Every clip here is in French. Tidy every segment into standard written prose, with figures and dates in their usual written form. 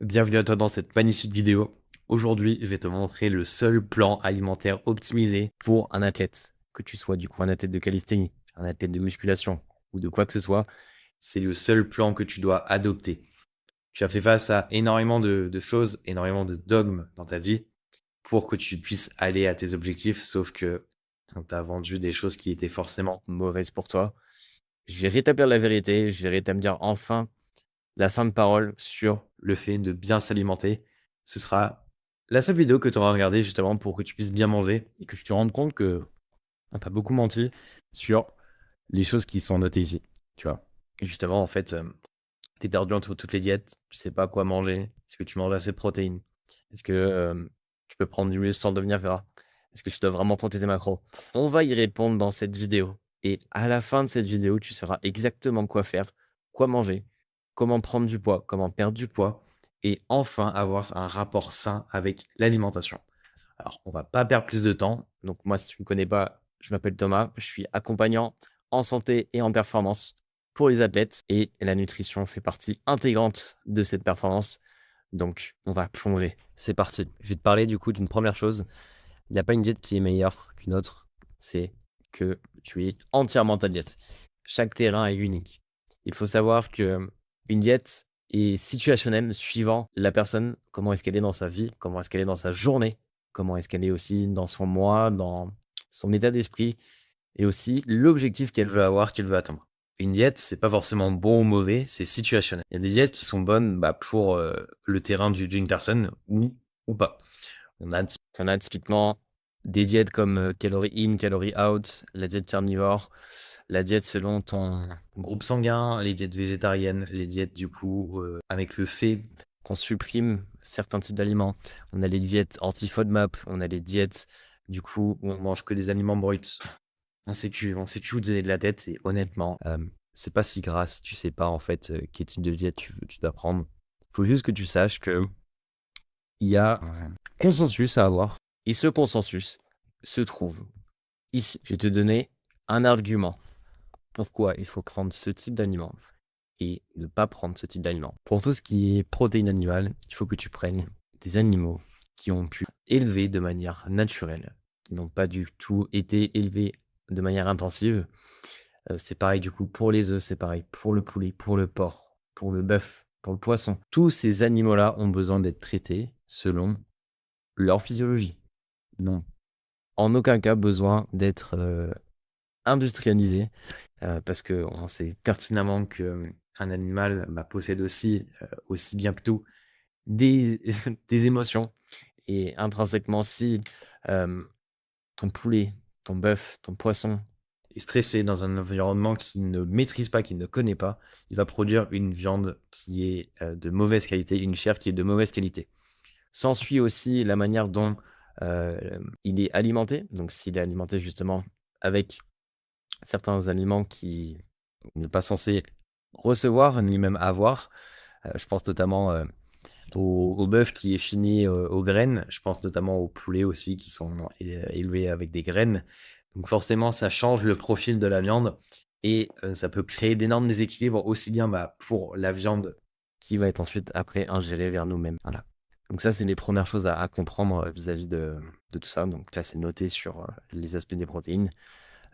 Bienvenue à toi dans cette magnifique vidéo. Aujourd'hui, je vais te montrer le seul plan alimentaire optimisé pour un athlète. Que tu sois du coup un athlète de calisthénie, un athlète de musculation ou de quoi que ce soit, c'est le seul plan que tu dois adopter. Tu as fait face à énormément de choses, énormément de dogmes dans ta vie pour que tu puisses aller à tes objectifs, sauf que on t'a vendu des choses qui étaient forcément mauvaises pour toi. Je vais rétablir la vérité, je vais rétablir enfin la sainte parole sur le fait de bien s'alimenter. Ce sera la seule vidéo que tu auras regardée justement pour que tu puisses bien manger et que tu te rendes compte que on t'a beaucoup menti sur les choses qui sont notées ici, tu vois. Et justement, en fait, tu es perdu entre toutes les diètes, tu sais pas quoi manger. Est-ce que tu manges assez de protéines? Est-ce que tu peux prendre du muscle sans devenir gras? Est-ce que tu dois vraiment compter tes macros? On va y répondre dans cette vidéo. Et à la fin de cette vidéo, tu sauras exactement quoi faire, quoi manger, comment prendre du poids, comment perdre du poids et enfin avoir un rapport sain avec l'alimentation. Alors, on va pas perdre plus de temps. Donc moi, si tu ne me connais pas, je m'appelle Thomas, je suis accompagnant en santé et en performance pour les athlètes et la nutrition fait partie intégrante de cette performance. Donc, on va plonger. C'est parti. Je vais te parler du coup d'une première chose. Il n'y a pas une diète qui est meilleure qu'une autre. C'est que tu es entièrement ta diète. Chaque terrain est unique. Il faut savoir que une diète est situationnelle suivant la personne, comment est-ce qu'elle est dans sa vie, comment est-ce qu'elle est dans sa journée, comment est-ce qu'elle est aussi dans son mois, dans son état d'esprit et aussi l'objectif qu'elle veut avoir, qu'elle veut atteindre. Une diète, c'est pas forcément bon ou mauvais, c'est situationnel. Il y a des diètes qui sont bonnes pour le terrain d'une personne ou pas. On a typiquement des diètes comme calorie in, calorie out, la diète carnivore, la diète selon ton groupe sanguin, les diètes végétariennes, les diètes du coup avec le fait qu'on supprime certains types d'aliments. On a les diètes anti-FODMAP, on a les diètes du coup où on mange que des aliments bruts. On sait que vous donner de la tête et honnêtement, c'est pas si grave si tu sais pas en fait quel type de diète tu dois prendre. Faut juste que tu saches que il y a un consensus à avoir. Et ce consensus se trouve ici. Je vais te donner un argument. Pourquoi il faut prendre ce type d'aliment et ne pas prendre ce type d'aliment. Pour tout ce qui est protéines animales, il faut que tu prennes des animaux qui ont pu élever de manière naturelle, qui n'ont pas du tout été élevés de manière intensive. C'est pareil du coup pour les œufs, c'est pareil pour le poulet, pour le porc, pour le bœuf, pour le poisson. Tous ces animaux-là ont besoin d'être traités selon leur physiologie. Non, en aucun cas besoin d'être industrialisés parce qu'on sait pertinemment qu'un animal possède aussi bien que tout des, des émotions. Et intrinsèquement, si ton poulet, ton bœuf, ton poisson est stressé dans un environnement qu'il ne maîtrise pas, qu'il ne connaît pas, il va produire une viande qui est de mauvaise qualité, une chair qui est de mauvaise qualité. S'ensuit aussi la manière dont il est alimenté. Donc, s'il est alimenté justement avec certains aliments qui n'est pas censé recevoir ni même avoir. Je pense notamment au bœuf qui est fini aux graines. Je pense notamment aux poulets aussi qui sont élevés avec des graines. Donc forcément, ça change le profil de la viande et ça peut créer d'énormes déséquilibres aussi bien pour la viande qui va être ensuite après ingérée vers nous-mêmes. Voilà. Donc ça, c'est les premières choses à comprendre vis-à-vis de tout ça. Donc là, c'est noté sur les aspects des protéines.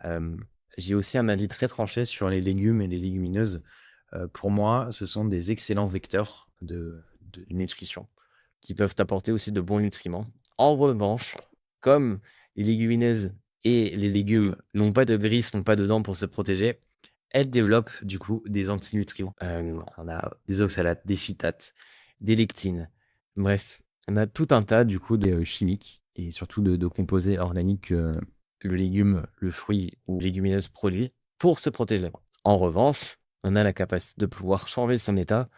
Euh, j'ai aussi un avis très tranché sur les légumes et les légumineuses. Pour moi, ce sont des excellents vecteurs de nutrition qui peuvent apporter aussi de bons nutriments. En revanche, comme les légumineuses et les légumes n'ont pas de gris, n'ont pas de dents pour se protéger, elles développent du coup des antinutriments. On a des oxalates, des phytates, des lectines. Bref, on a tout un tas du coup de chimiques et surtout de composés organiques le légume, le fruit ou légumineuse produit pour se protéger. En revanche, on a la capacité de pouvoir changer son état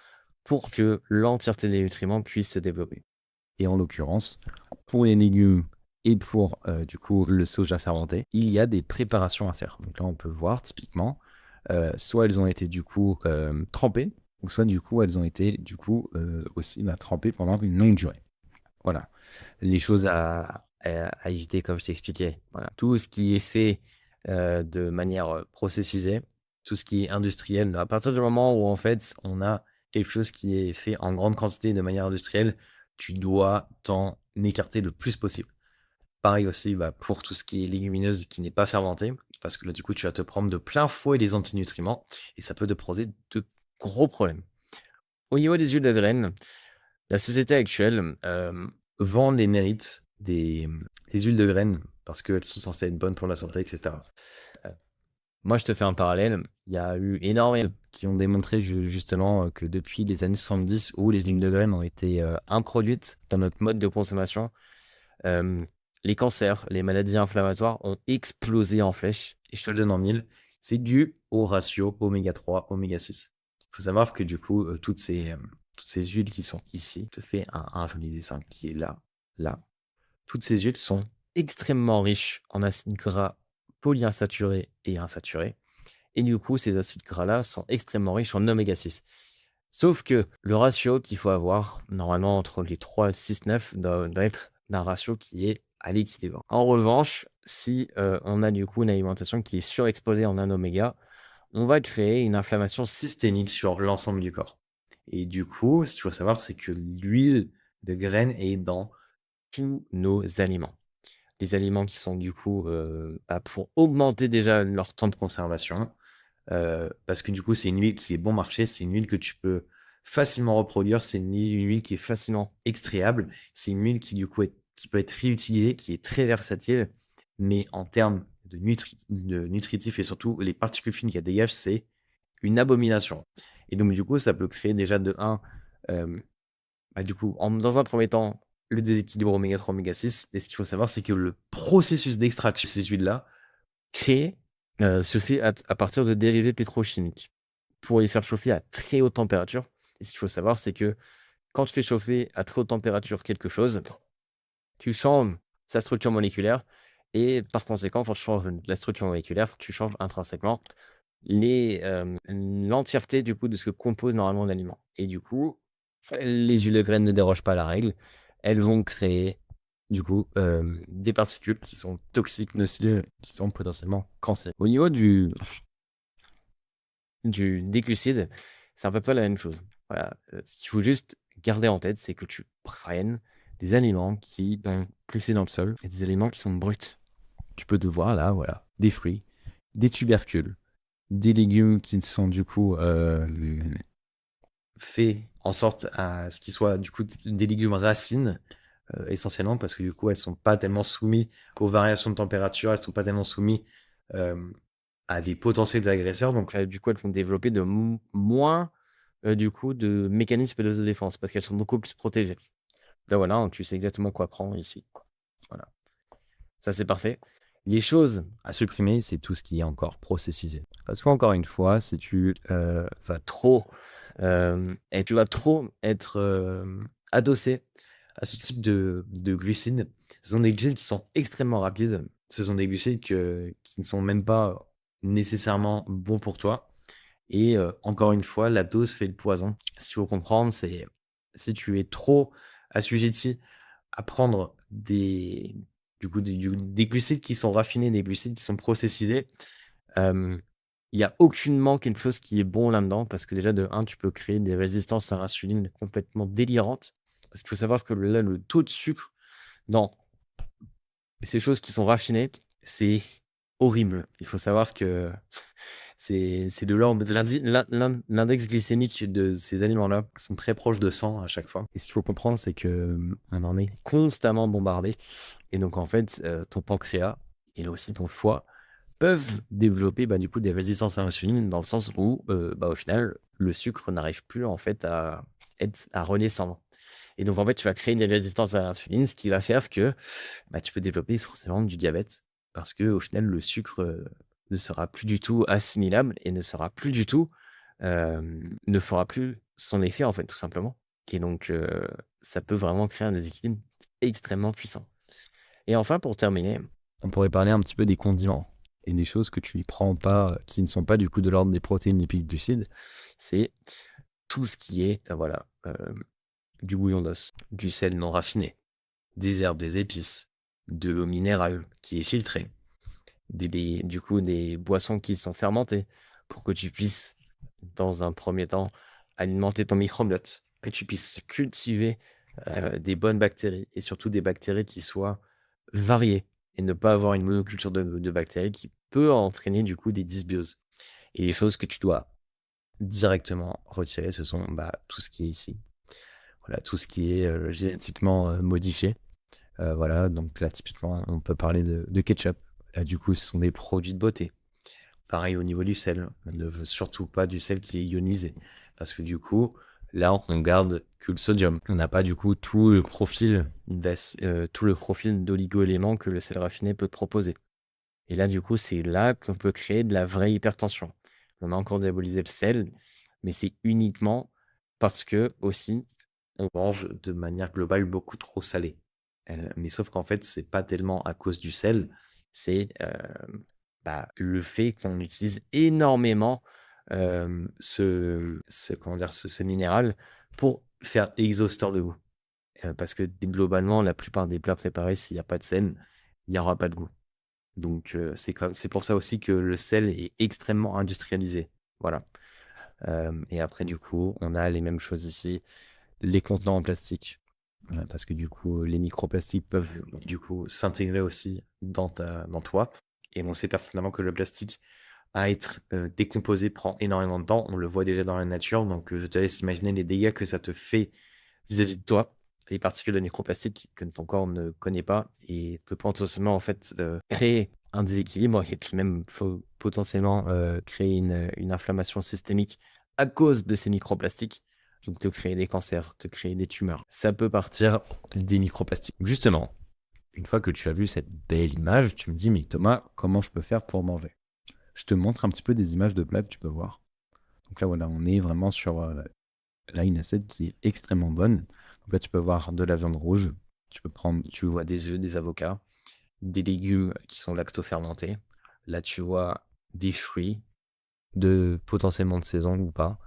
pour que l'entièreté des nutriments puisse se développer. Et en l'occurrence, pour les légumes et pour du coup le soja fermenté, il y a des préparations à faire. Donc là, on peut voir typiquement, soit elles ont été du coup trempées, ou soit du coup elles ont été du coup aussi trempées pendant une longue durée. Voilà. Les choses à éviter, comme je t'expliquais. Voilà. Tout ce qui est fait de manière processisée, tout ce qui est industriel, à partir du moment où en fait on a quelque chose qui est fait en grande quantité de manière industrielle, tu dois t'en écarter le plus possible. Pareil aussi pour tout ce qui est légumineuse qui n'est pas fermenté, parce que là, du coup, tu vas te prendre de plein fouet les antinutriments et ça peut te poser de gros problèmes. Au niveau des huiles de graines, la société actuelle vend les mérites des huiles de graines parce qu'elles sont censées être bonnes pour la santé, etc. Moi, je te fais un parallèle. Il y a eu énormément qui ont démontré justement que depuis les années 70, où les huiles de graines ont été introduites dans notre mode de consommation, euh, les cancers, les maladies inflammatoires ont explosé en flèche. Et je te le donne en mille. C'est dû au ratio oméga 3, oméga 6. Il faut savoir que du coup, toutes ces huiles qui sont ici, je te fais un joli dessin qui est là, là. Toutes ces huiles sont extrêmement riches en acides gras polyinsaturés et insaturés. Et du coup, ces acides gras-là sont extrêmement riches en oméga 6. Sauf que le ratio qu'il faut avoir, normalement entre les 3 et 6, 9, doit être d'un ratio qui est à l'équilibre. En revanche, si on a du coup une alimentation qui est surexposée en un oméga, on va créer une inflammation systémique sur l'ensemble du corps. Et du coup, ce qu'il faut savoir, c'est que l'huile de graine est dans tous nos aliments. Les aliments qui sont du coup pour augmenter déjà leur temps de conservation, parce que du coup, c'est une huile qui est bon marché, c'est une huile que tu peux facilement reproduire, c'est une huile qui est facilement extrayable, c'est une huile qui du coup qui peut être réutilisée, qui est très versatile, mais en termes de nutritifs et surtout les particules fines qu'elle dégage, c'est une abomination. Et donc du coup, ça peut créer déjà de 1, du coup, dans un premier temps, le déséquilibre oméga 3, oméga 6. Et ce qu'il faut savoir, c'est que le processus d'extraction de ces huiles-là se fait à partir de dérivés pétrochimiques pour les faire chauffer à très haute température. Et ce qu'il faut savoir, c'est que quand tu fais chauffer à très haute température quelque chose, tu changes sa structure moléculaire et par conséquent, quand tu changes la structure moléculaire, tu changes intrinsèquement l'entièreté du coup de ce que compose normalement l'aliment. Et du coup, les huiles de graines ne dérogent pas à la règle. Elles vont créer du coup des particules qui sont toxiques, nocives, qui sont potentiellement cancéreuses. Au niveau des glucides, c'est un peu pas la même chose. Voilà. Ce qu'il faut juste garder en tête, c'est que tu prennes des aliments qui sont poussés dans le sol et des aliments qui sont bruts. Tu peux te voir là, voilà, des fruits, des tubercules, des légumes qui sont du coup faits en sorte à ce qu'ils soient du coup des légumes racines essentiellement parce que du coup elles sont pas tellement soumises aux variations de température, elles sont pas tellement soumises à des potentiels agresseurs, donc du coup elles vont développer de moins du coup de mécanismes de défense parce qu'elles sont beaucoup plus protégées. Là voilà, tu sais exactement quoi prendre ici. Voilà, ça c'est parfait. Les choses à supprimer, c'est tout ce qui est encore processisé. Parce qu'encore une fois, si tu vas trop et tu vas trop être adossé à ce type de glucides, ce sont des glucides qui sont extrêmement rapides. Ce sont des glucides qui ne sont même pas nécessairement bons pour toi. Et encore une fois, la dose fait le poison. Ce qu'il faut comprendre, c'est si tu es trop assujetti à prendre des glucides qui sont raffinés, des glucides qui sont processisés, il n'y a aucunement quelque chose qui est bon là-dedans parce que déjà de 1, tu peux créer des résistances à l'insuline complètement délirantes. Parce qu'il faut savoir que là, le taux de sucre dans ces choses qui sont raffinées, c'est horrible. Il faut savoir que c'est de l'ordre de l'index glycémique de ces aliments-là qui sont très proches de 100 à chaque fois. Et ce qu'il faut comprendre, c'est que on en est constamment bombardé. Et donc, en fait, ton pancréas et là aussi ton foie peuvent développer du coup des résistances à l'insuline dans le sens où au final, le sucre n'arrive plus en fait à redescendre. Et donc, en fait, tu vas créer des résistances à l'insuline, ce qui va faire que tu peux développer forcément du diabète parce que au final, le sucre ne sera plus du tout assimilable et ne sera plus du tout, ne fera plus son effet, en fait, tout simplement. Et donc, ça peut vraiment créer un déséquilibre extrêmement puissant. Et enfin, pour terminer, on pourrait parler un petit peu des condiments et des choses que tu y prends pas, qui ne sont pas du coup de l'ordre des protéines lipides glucides. C'est tout ce qui est, du bouillon d'os, du sel non raffiné, des herbes, des épices, de l'eau minérale qui est filtrée, des boissons qui sont fermentées pour que tu puisses, dans un premier temps, alimenter ton microbiote, que tu puisses cultiver des bonnes bactéries et surtout des bactéries qui soient variées et ne pas avoir une monoculture de bactéries qui peut entraîner du coup des dysbioses. Et les choses que tu dois directement retirer, ce sont tout ce qui est ici. Voilà, tout ce qui est génétiquement modifié. Voilà, donc là, typiquement, on peut parler de ketchup. Là, du coup, ce sont des produits de beauté. Pareil au niveau du sel. On ne veut surtout pas du sel qui est ionisé. Parce que du coup, là, on garde que le sodium. On n'a pas du coup tout le profil d'oligo-éléments que le sel raffiné peut te proposer. Et là, du coup, c'est là qu'on peut créer de la vraie hypertension. On a encore diabolisé le sel, mais c'est uniquement parce que aussi, on mange de manière globale beaucoup trop salé. Mais sauf qu'en fait, c'est pas tellement à cause du sel, c'est le fait qu'on utilise énormément comment dire, ce minéral pour faire exhausteur de goût. Parce que globalement, la plupart des plats préparés, s'il n'y a pas de sel, il n'y aura pas de goût. Donc, c'est pour ça aussi que le sel est extrêmement industrialisé. Voilà. Et après, du coup, on a les mêmes choses ici, les contenants en plastique. Parce que du coup, les microplastiques peuvent du coup s'intégrer aussi dans toi. Et on sait pertinemment que le plastique, à être décomposé, prend énormément de temps. On le voit déjà dans la nature. Donc, je te laisse imaginer les dégâts que ça te fait vis-à-vis de toi. Les particules de microplastique que ton corps ne connaît pas et peut potentiellement en fait créer un déséquilibre et puis même potentiellement créer une inflammation systémique à cause de ces microplastiques. Donc te créer des cancers, te créer des tumeurs. Ça peut partir des microplastiques. Justement, une fois que tu as vu cette belle image, tu me dis, mais Thomas, comment je peux faire pour manger? Je te montre un petit peu des images de plats que tu peux voir. Donc là, voilà, on est vraiment sur là, une assiette qui est extrêmement bonne. Donc là, tu peux voir de la viande rouge. Tu vois des œufs, des avocats, des légumes qui sont lacto-fermentés. Là, tu vois des fruits, potentiellement de saison ou pas,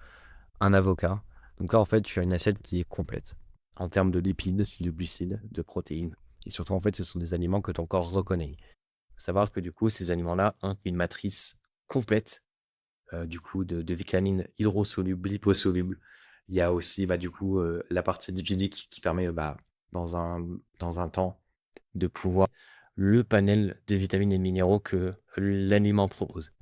un avocat. Donc là, en fait, tu as une assiette qui est complète en termes de lipides, de glucides, de protéines. Et surtout, en fait, ce sont des aliments que ton corps reconnaît. Il faut savoir que du coup, ces aliments-là ont une matrice complète du coup de vitamines hydrosolubles, liposolubles. Il y a aussi du coup la partie lipidique qui permet dans un temps de pouvoir le panel de vitamines et de minéraux que l'aliment propose.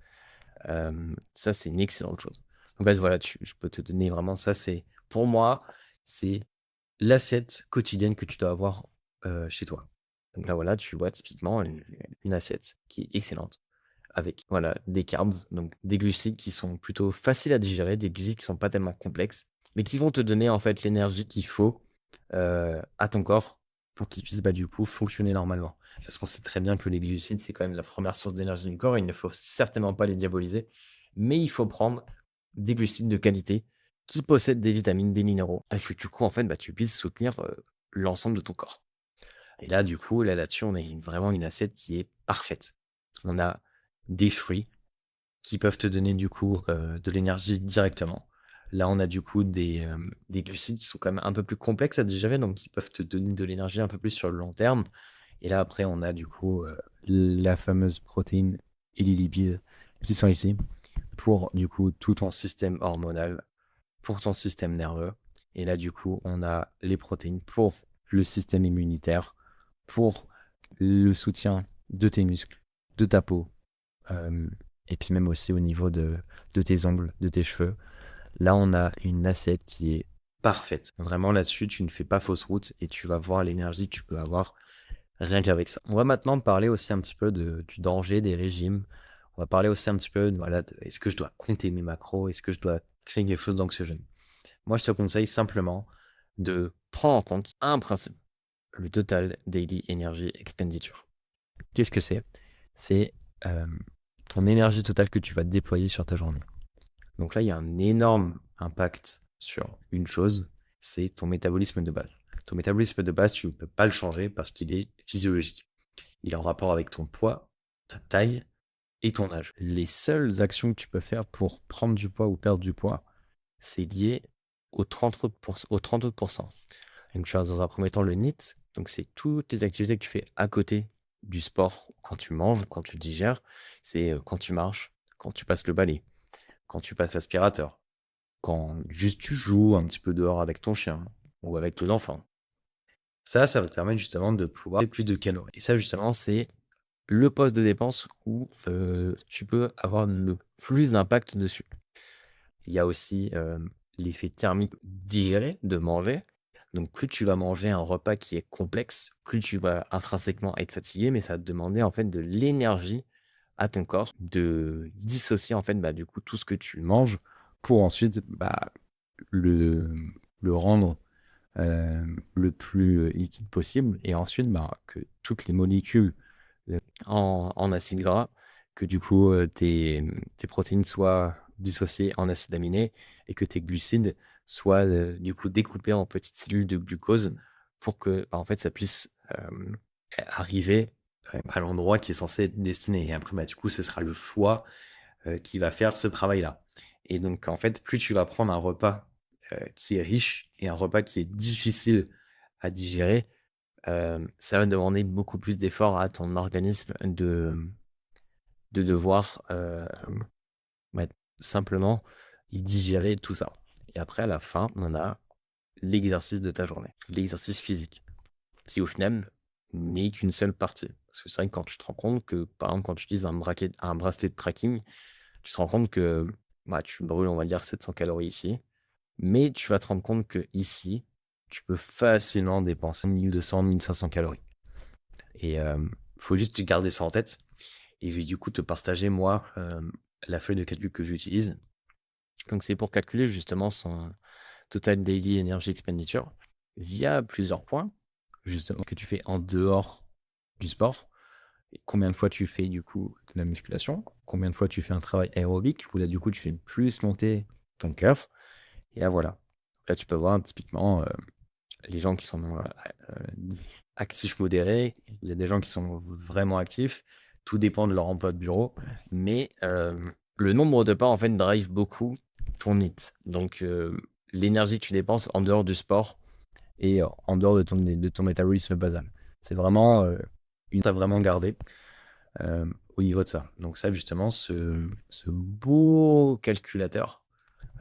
Ça, c'est une excellente chose. En fait, voilà, je peux te donner vraiment ça. Pour moi, c'est l'assiette quotidienne que tu dois avoir chez toi. Donc là, voilà, tu vois typiquement une assiette qui est excellente avec voilà, des carbs, donc des glucides qui sont plutôt faciles à digérer, des glucides qui sont pas tellement complexes, mais qui vont te donner en fait l'énergie qu'il faut à ton corps pour qu'il puisse du coup fonctionner normalement. Parce qu'on sait très bien que les glucides, c'est quand même la première source d'énergie du corps, et il ne faut certainement pas les diaboliser, mais il faut prendre des glucides de qualité qui possèdent des vitamines, des minéraux, et que du coup, en fait, tu puisses soutenir l'ensemble de ton corps. Et là, du coup, là-dessus, on a vraiment une assiette qui est parfaite. On a des fruits qui peuvent te donner du coup de l'énergie directement. Là, on a du coup des glucides qui sont quand même un peu plus complexes à digérer, donc qui peuvent te donner de l'énergie un peu plus sur le long terme. Et là, après, on a du coup la fameuse protéine et les lipides qui sont ici pour du coup tout ton système hormonal, pour ton système nerveux. Et là, du coup, on a les protéines pour le système immunitaire, pour le soutien de tes muscles, de ta peau, et puis même aussi au niveau de tes ongles, de tes cheveux. Là, on a une assiette qui est parfaite. Vraiment, là-dessus, tu ne fais pas fausse route et tu vas voir l'énergie que tu peux avoir rien qu'avec ça. On va maintenant parler aussi un petit peu du danger des régimes. On va parler aussi un petit peu est-ce que je dois compter mes macros? Est-ce que je dois créer quelque chose d'anxiogène? Moi, je te conseille simplement de prendre en compte un principe, le Total Daily Energy Expenditure. Qu'est-ce que c'est? C'est ton énergie totale que tu vas déployer sur ta journée. Donc là, il y a un énorme impact sur une chose, c'est ton métabolisme de base. Ton métabolisme de base, tu ne peux pas le changer parce qu'il est physiologique. Il est en rapport avec ton poids, ta taille et ton âge. Les seules actions que tu peux faire pour prendre du poids ou perdre du poids, c'est lié aux 30%. Donc tu as dans un premier temps le NEAT, donc c'est toutes les activités que tu fais à côté du sport, quand tu manges, quand tu digères, c'est quand tu marches, quand tu passes le balai, quand tu passes l'aspirateur, quand juste tu joues un petit peu dehors avec ton chien ou avec tes enfants. Ça va te permettre justement de pouvoir plus de calories. Et ça justement, c'est le poste de dépense où, tu peux avoir le plus d'impact dessus. Il y a aussi, l'effet thermique digéré, de manger. Donc plus tu vas manger un repas qui est complexe, plus tu vas intrinsèquement être fatigué, mais ça va te demander en fait de l'énergie à ton corps de dissocier en fait, bah, du coup tout ce que tu manges pour ensuite, bah, le le rendre, le plus, liquide possible et ensuite, bah, que toutes les molécules, en acides gras, que du coup, tes protéines soient dissociées en acides aminés et que tes glucides soient, du coup découpés en petites cellules de glucose pour que, bah, en fait ça puisse, arriver, à l'endroit qui est censé être destiné et après, bah, du coup ce sera le foie, qui va faire ce travail-là et donc en fait, plus tu vas prendre un repas, qui est riche et un repas qui est difficile à digérer, ça va demander beaucoup plus d'efforts à ton organisme de devoir, bah, simplement digérer tout ça et après à la fin, on a l'exercice de ta journée, l'exercice physique, qui au final n'est qu'une seule partie. Parce que c'est vrai que quand tu te rends compte que, par exemple, quand tu utilises un bracelet de tracking, tu te rends compte que, bah, tu brûles, on va dire 700 calories ici, mais tu vas te rendre compte que ici, tu peux facilement dépenser 1 200-1 500 calories et faut juste garder ça en tête et je vais du coup te partager moi, la feuille de calcul que j'utilise. Donc c'est pour calculer justement son total daily energy expenditure via plusieurs points, justement que tu fais en dehors du sport. Et combien de fois tu fais du coup de la musculation, combien de fois tu fais un travail aérobique où là du coup tu fais plus monter ton curve et là voilà. Là tu peux voir typiquement, les gens qui sont, actifs modérés, il y a des gens qui sont vraiment actifs, tout dépend de leur emploi de bureau, mais le nombre de pas, en fait, drive beaucoup ton NEAT. Donc l'énergie que tu dépenses en dehors du sport et en dehors de ton métabolisme basal. C'est vraiment, une à vraiment garder, au niveau de ça. Donc ça, justement, ce beau calculateur,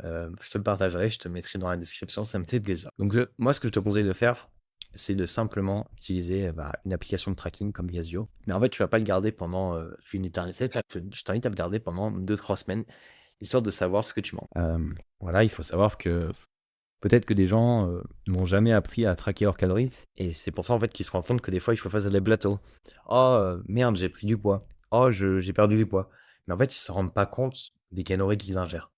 je te le partagerai, je te le mettrai dans la description, ça me fait plaisir. Donc moi, ce que je te conseille de faire, c'est de simplement utiliser, bah, une application de tracking comme Yazio. Mais en fait, tu vas pas le garder pendant, une éternité. Je t'invite à le garder pendant 2 3 semaines, histoire de savoir ce que tu manges. Voilà, il faut savoir que peut-être que des gens, n'ont jamais appris à traquer leurs calories et c'est pour ça, en fait, qu'ils se rendent compte que des fois, il faut faire des plateaux. «Oh, merde, j'ai pris du poids. Oh, j'ai perdu du poids». Mais en fait, ils se rendent pas compte des calories qu'ils ingèrent.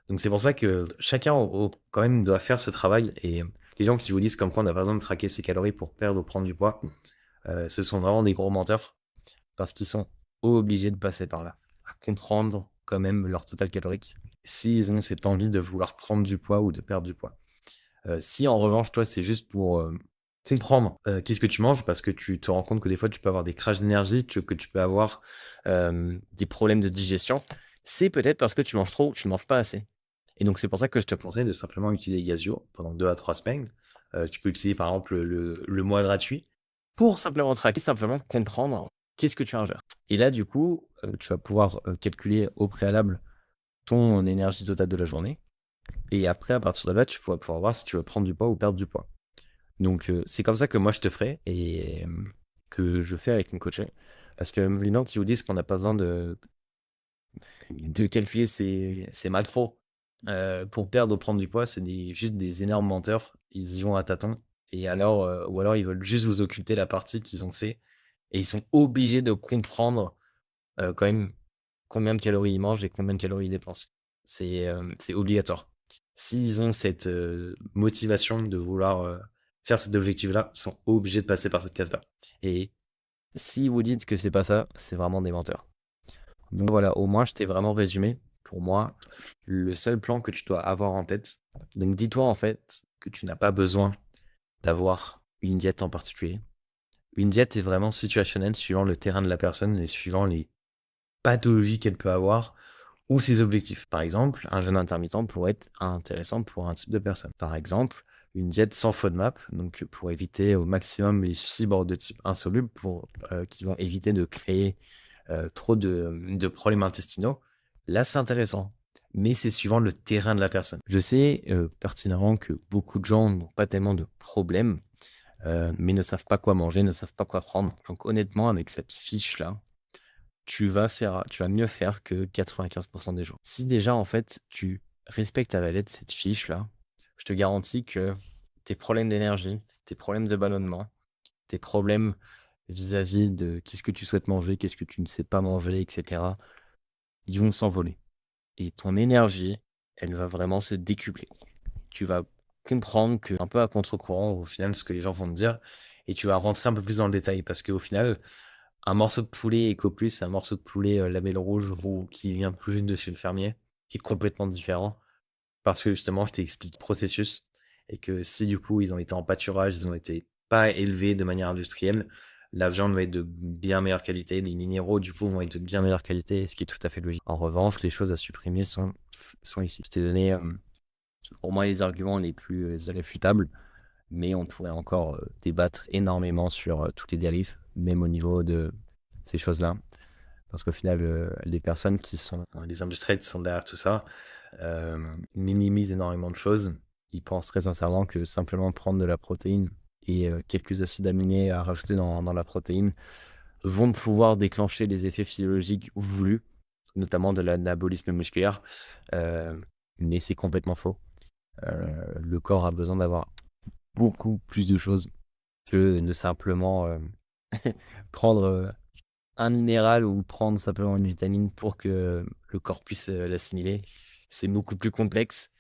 Donc c'est pour ça que chacun quand même doit faire ce travail et les gens qui vous disent comme quoi on a pas besoin de traquer ses calories pour perdre ou prendre du poids, ce sont vraiment des gros menteurs parce qu'ils sont obligés de passer par là, à comprendre quand même leur total calorique, s'ils ont cette envie de vouloir prendre du poids ou de perdre du poids. Si en revanche, toi, c'est juste pour, comprendre, qu'est-ce que tu manges parce que tu te rends compte que des fois tu peux avoir des crashs d'énergie, que tu peux avoir, des problèmes de digestion, c'est peut-être parce que tu manges trop ou tu ne manges pas assez. Et donc c'est pour ça que je te conseille de simplement utiliser Yazio pendant 2 à 3 semaines. Tu peux utiliser par exemple le mois gratuit pour simplement traquer, simplement comprendre qu'est-ce que tu ingères. Et là du coup, tu vas pouvoir, calculer au préalable ton énergie totale de la journée et après à partir de là, tu vas pouvoir voir si tu veux prendre du poids ou perdre du poids. Donc c'est comme ça que moi je te ferai et que je fais avec mon coaché. Parce que les gens qui vous disent qu'on n'a pas besoin de calculer ses macros, pour perdre ou prendre du poids, c'est juste des énormes menteurs. Ils y vont à tâtons et alors, ou alors ils veulent juste vous occulter la partie qu'ils ont fait et ils sont obligés de comprendre, quand même combien de calories ils mangent et combien de calories ils dépensent. C'est obligatoire. S'ils ont cette, motivation de vouloir, faire cet objectif-là, ils sont obligés de passer par cette case-là et si vous dites que c'est pas ça, c'est vraiment des menteurs. Donc voilà, au moins je t'ai vraiment résumé, pour moi, le seul plan que tu dois avoir en tête. Donc dis-toi en fait que tu n'as pas besoin d'avoir une diète en particulier. Une diète est vraiment situationnelle suivant le terrain de la personne et suivant les pathologies qu'elle peut avoir ou ses objectifs. Par exemple, un jeûne intermittent pourrait être intéressant pour un type de personne. Par exemple, une diète sans FODMAP, donc pour éviter au maximum les fibres de type insoluble, qui vont éviter de créer trop de problèmes intestinaux. Là, c'est intéressant. mais c'est suivant le terrain de la personne. Je sais pertinemment que beaucoup de gens n'ont pas tellement de problèmes, mais ne savent pas quoi manger, ne savent pas quoi prendre. Donc honnêtement, avec cette fiche-là, tu vas mieux faire que 95% des gens. Si déjà, en fait, tu respectes à la lettre cette fiche-là, je te garantis que tes problèmes d'énergie, tes problèmes de ballonnement, tes problèmes vis-à-vis de qu'est-ce que tu souhaites manger, qu'est-ce que tu ne sais pas manger, etc., ils vont s'envoler. Et ton énergie, elle va vraiment se décupler. Tu vas comprendre que, un peu à contre-courant, au final, ce que les gens vont te dire, et tu vas rentrer un peu plus dans le détail, parce qu'au final, un morceau de poulet EcoPlus, c'est un morceau de poulet label rouge ou qui vient plus juste de chez le fermier, qui est complètement différent, parce que justement, je t'explique le processus, et que si du coup, ils ont été en pâturage, ils ont été pas élevés de manière industrielle, la viande va être de bien meilleure qualité, les minéraux, du coup, vont être de bien meilleure qualité, ce qui est tout à fait logique. En revanche, les choses à supprimer sont ici. Je t'ai donné, pour moi, les arguments les plus irréfutables, mais on pourrait encore débattre énormément sur toutes les dérives, même au niveau de ces choses-là. Parce qu'au final, les personnes qui sont, les industriels qui sont derrière tout ça, minimisent énormément de choses. Ils pensent très sincèrement que simplement prendre de la protéine et quelques acides aminés à rajouter dans la protéine vont pouvoir déclencher les effets physiologiques voulus, notamment de l'anabolisme musculaire. Mais c'est complètement faux. Le corps a besoin d'avoir beaucoup plus de choses que de simplement prendre un minéral ou prendre simplement une vitamine pour que le corps puisse l'assimiler. C'est beaucoup plus complexe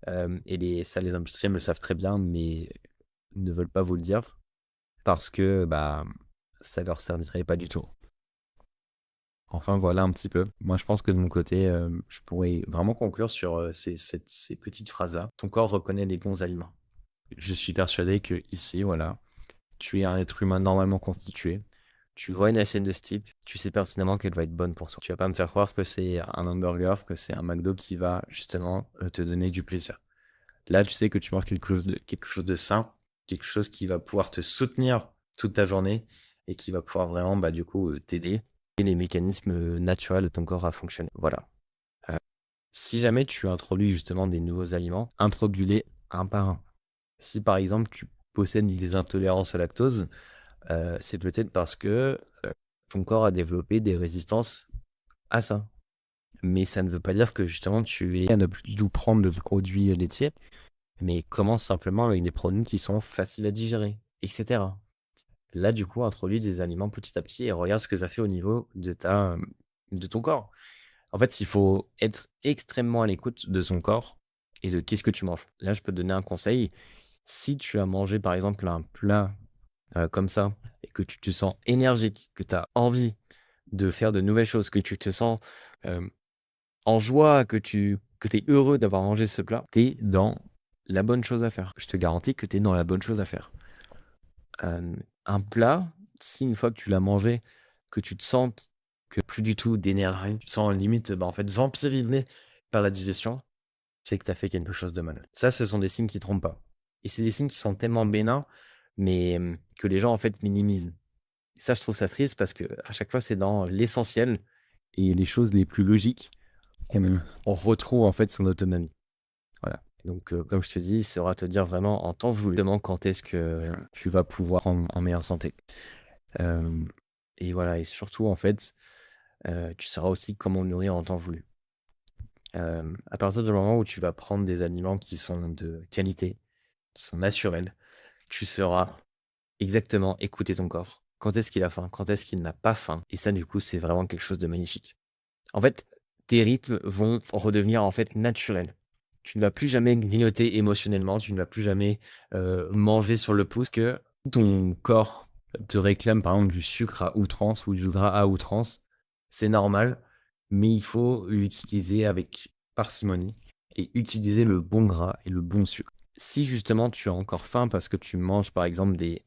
et les industriels le savent très bien, mais ne veulent pas vous le dire parce que ça leur servirait pas du tout. Enfin, voilà un petit peu. Moi, je pense que de mon côté, je pourrais vraiment conclure sur ces petites phrases-là. Ton corps reconnaît les bons aliments. Je suis persuadé que ici, voilà, tu es un être humain normalement constitué. Tu vois une assiette de ce type, tu sais pertinemment qu'elle va être bonne pour toi. Tu vas pas me faire croire que c'est un hamburger, que c'est un McDo qui va justement te donner du plaisir. Là, tu sais que tu manges quelque chose de sain, quelque chose qui va pouvoir te soutenir toute ta journée et qui va pouvoir vraiment, du coup, t'aider et les mécanismes naturels de ton corps à fonctionner. Voilà. Si jamais tu introduis justement des nouveaux aliments, introduis-les un par un. Si par exemple tu possèdes des intolérances au lactose, c'est peut-être parce que ton corps a développé des résistances à ça. Mais ça ne veut pas dire que justement tu es à ne plus du tout prendre de produits laitiers, mais commence simplement avec des produits qui sont faciles à digérer, etc. Là, du coup, introduis des aliments petit à petit et regarde ce que ça fait au niveau de ton corps. En fait, il faut être extrêmement à l'écoute de son corps et de qu'est-ce que tu manges. Là, je peux te donner un conseil. Si tu as mangé, par exemple, un plat comme ça et que tu te sens énergique, que tu as envie de faire de nouvelles choses, que tu te sens en joie, que tu es heureux d'avoir mangé ce plat, tu es dans la bonne chose à faire. Je te garantis que tu es dans la bonne chose à faire. Un plat, si une fois que tu l'as mangé, que tu te sens que plus du tout d'énergie, tu te sens limite en fait vampirisé par la digestion, c'est que tu as fait quelque chose de mal. Ça, ce sont des signes qui ne trompent pas. Et c'est des signes qui sont tellement bénins, mais que les gens en fait minimisent. Et ça, je trouve ça triste parce que à chaque fois, c'est dans l'essentiel et les choses les plus logiques on retrouve en fait son autonomie. Voilà. Donc, comme je te dis, il sera te dire vraiment en temps voulu quand est-ce que tu vas pouvoir en meilleure santé. Et voilà, et surtout, en fait, tu sauras aussi comment nourrir en temps voulu. À partir du moment où tu vas prendre des aliments qui sont de qualité, qui sont naturels, tu sauras exactement écouter ton corps. Quand est-ce qu'il a faim? Quand est-ce qu'il n'a pas faim? Et ça, du coup, c'est vraiment quelque chose de magnifique. En fait, tes rythmes vont redevenir en fait naturels. Tu ne vas plus jamais grignoter émotionnellement, tu ne vas plus jamais manger sur le pouce que ton corps te réclame par exemple du sucre à outrance ou du gras à outrance. C'est normal, mais il faut l'utiliser avec parcimonie et utiliser le bon gras et le bon sucre. Si justement tu as encore faim parce que tu manges par exemple des,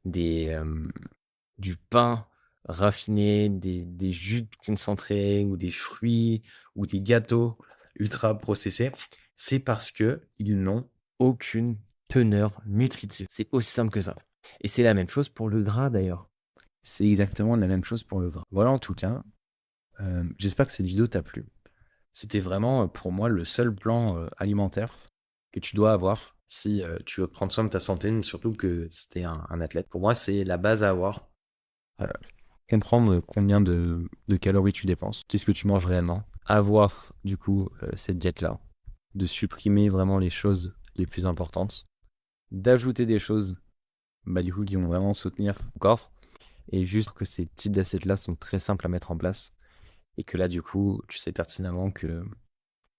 du pain raffiné, des jus concentrés ou des fruits ou des gâteaux ultra processés, c'est parce que ils n'ont aucune teneur nutritive. C'est aussi simple que ça. Et c'est la même chose pour le gras d'ailleurs. C'est exactement la même chose pour le gras. Voilà en tout cas. J'espère que cette vidéo t'a plu. C'était vraiment, pour moi, le seul plan, alimentaire que tu dois avoir si, tu veux prendre soin de ta santé, mais surtout que si un athlète. Pour moi, c'est la base à avoir. Heu, comprendre combien de calories tu dépenses, qu'est-ce que tu manges réellement. Avoir, du coup, cette diète-là, de supprimer vraiment les choses les plus importantes, d'ajouter des choses, bah, du coup, qui vont vraiment soutenir ton corps et juste que ces types d'assiettes-là sont très simples à mettre en place et que là, du coup, tu sais pertinemment que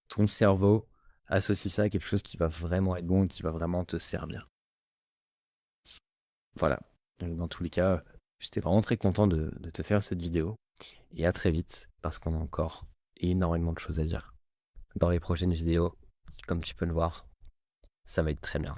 ton cerveau associe ça à quelque chose qui va vraiment être bon et qui va vraiment te servir. Voilà. Donc, dans tous les cas, j'étais vraiment très content de te faire cette vidéo et à très vite parce qu'on a encore énormément de choses à dire. Dans les prochaines vidéos, comme tu peux le voir, ça va être très bien.